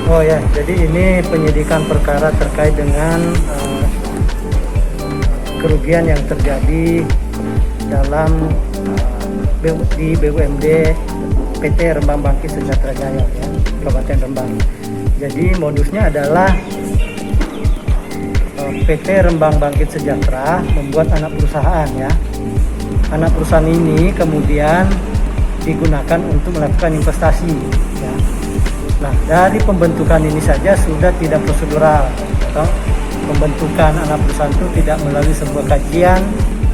Oh ya, jadi ini penyidikan perkara terkait dengan kerugian yang terjadi dalam di BUMD PT Rembang Bangkit Sejahtera Jaya ya, Kabupaten Rembang. Jadi modusnya adalah PT Rembang Bangkit Sejahtera membuat anak perusahaan ya. Anak perusahaan ini kemudian digunakan untuk melakukan investasi ya. Nah, dari pembentukan ini saja sudah tidak prosedural atau pembentukan anak perusahaan itu tidak melalui sebuah kajian,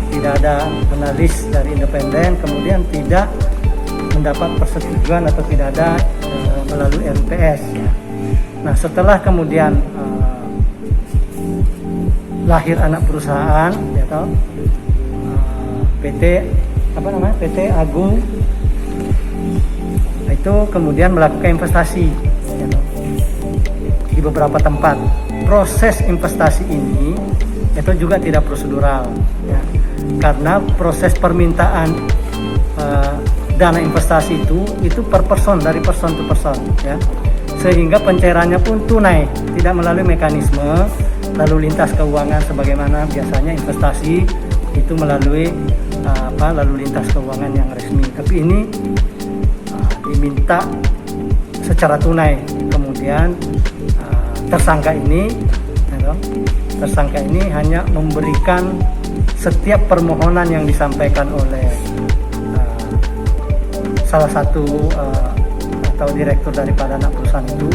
tidak ada analis dari independen, kemudian tidak mendapat persetujuan atau tidak ada melalui RUPS ya. Nah, setelah kemudian lahir anak perusahaan ya toh, PT Agung itu kemudian melakukan investasi ya toh, di beberapa tempat. Proses investasi ini itu juga tidak prosedural ya, karena proses permintaan dana investasi itu per person, dari person to person ya, sehingga pencairannya pun tunai, tidak melalui mekanisme lalu lintas keuangan sebagaimana biasanya investasi itu melalui lalu lintas keuangan yang resmi. Tapi ini diminta secara tunai. Kemudian tersangka ini hanya memberikan setiap permohonan yang disampaikan oleh salah satu atau direktur daripada anak perusahaan itu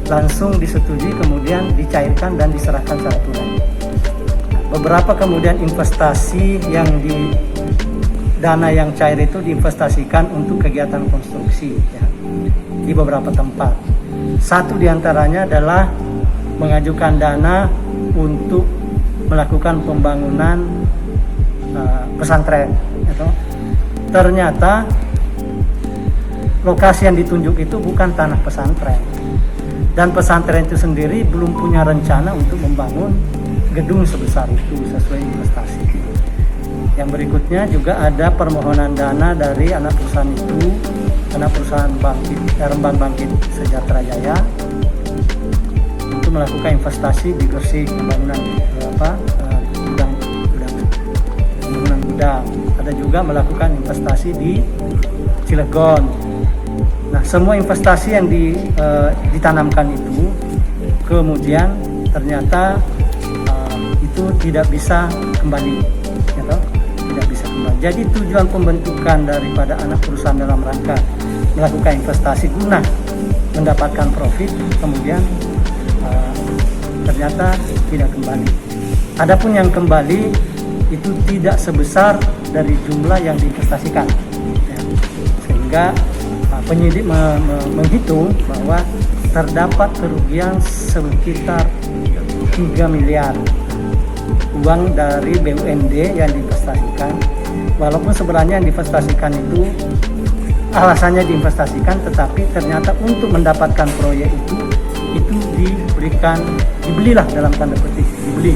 langsung disetujui, kemudian dicairkan dan diserahkan secara tunai. Beberapa kemudian investasi yang dana yang cair itu diinvestasikan untuk kegiatan konstruksi ya, di beberapa tempat. Satu diantaranya adalah mengajukan dana untuk melakukan pembangunan pesantren. Gitu. Ternyata lokasi yang ditunjuk itu bukan tanah pesantren, dan pesantren itu sendiri belum punya rencana untuk membangun gedung sebesar itu sesuai investasi. Yang berikutnya juga ada permohonan dana dari anak perusahaan itu, anak perusahaan Rembang Bangkit Sejahtera Jaya, untuk melakukan investasi di Gresik, pembangunan gudang. Ada juga melakukan investasi di Cilegon. Nah, semua investasi yang ditanamkan itu kemudian ternyata itu tidak bisa kembali, gitu? Tidak bisa kembali. Jadi tujuan pembentukan daripada anak perusahaan dalam rangka melakukan investasi guna mendapatkan profit, kemudian ternyata tidak kembali. Adapun yang kembali itu tidak sebesar dari jumlah yang diinvestasikan, ya. Sehingga penyidik menghitung bahwa terdapat kerugian sekitar 3 miliar uang dari BUMD yang diinvestasikan, walaupun sebenarnya yang diinvestasikan itu alasannya diinvestasikan, tetapi ternyata untuk mendapatkan proyek itu dibelilah dalam tanda petik, dibeli,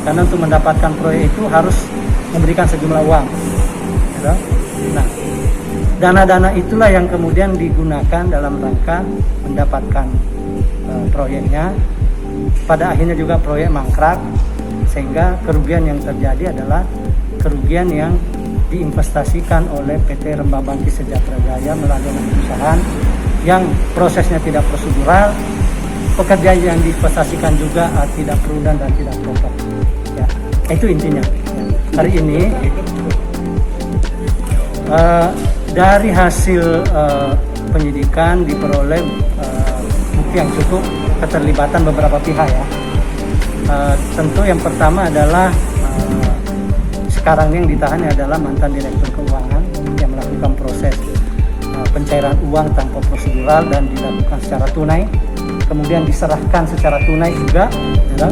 karena untuk mendapatkan proyek itu harus memberikan sejumlah uang gitu. Nah, dana-dana itulah yang kemudian digunakan dalam rangka mendapatkan proyeknya. Pada akhirnya juga proyek mangkrak, sehingga kerugian yang terjadi adalah kerugian yang diinvestasikan oleh PT Rembang Bangkit Sejahtera Jaya melalui perusahaan yang prosesnya tidak prosedural, pekerja yang diinvestasikan juga tidak prudent dan tidak proper. Ya, itu intinya. Ya. Hari ini dari hasil penyidikan diperoleh bukti yang cukup keterlibatan beberapa pihak ya. Tentu yang pertama adalah sekarang yang ditahan adalah mantan direktur keuangan yang melakukan proses pencairan uang tanpa prosedural dan dilakukan secara tunai, kemudian diserahkan secara tunai juga. Ya.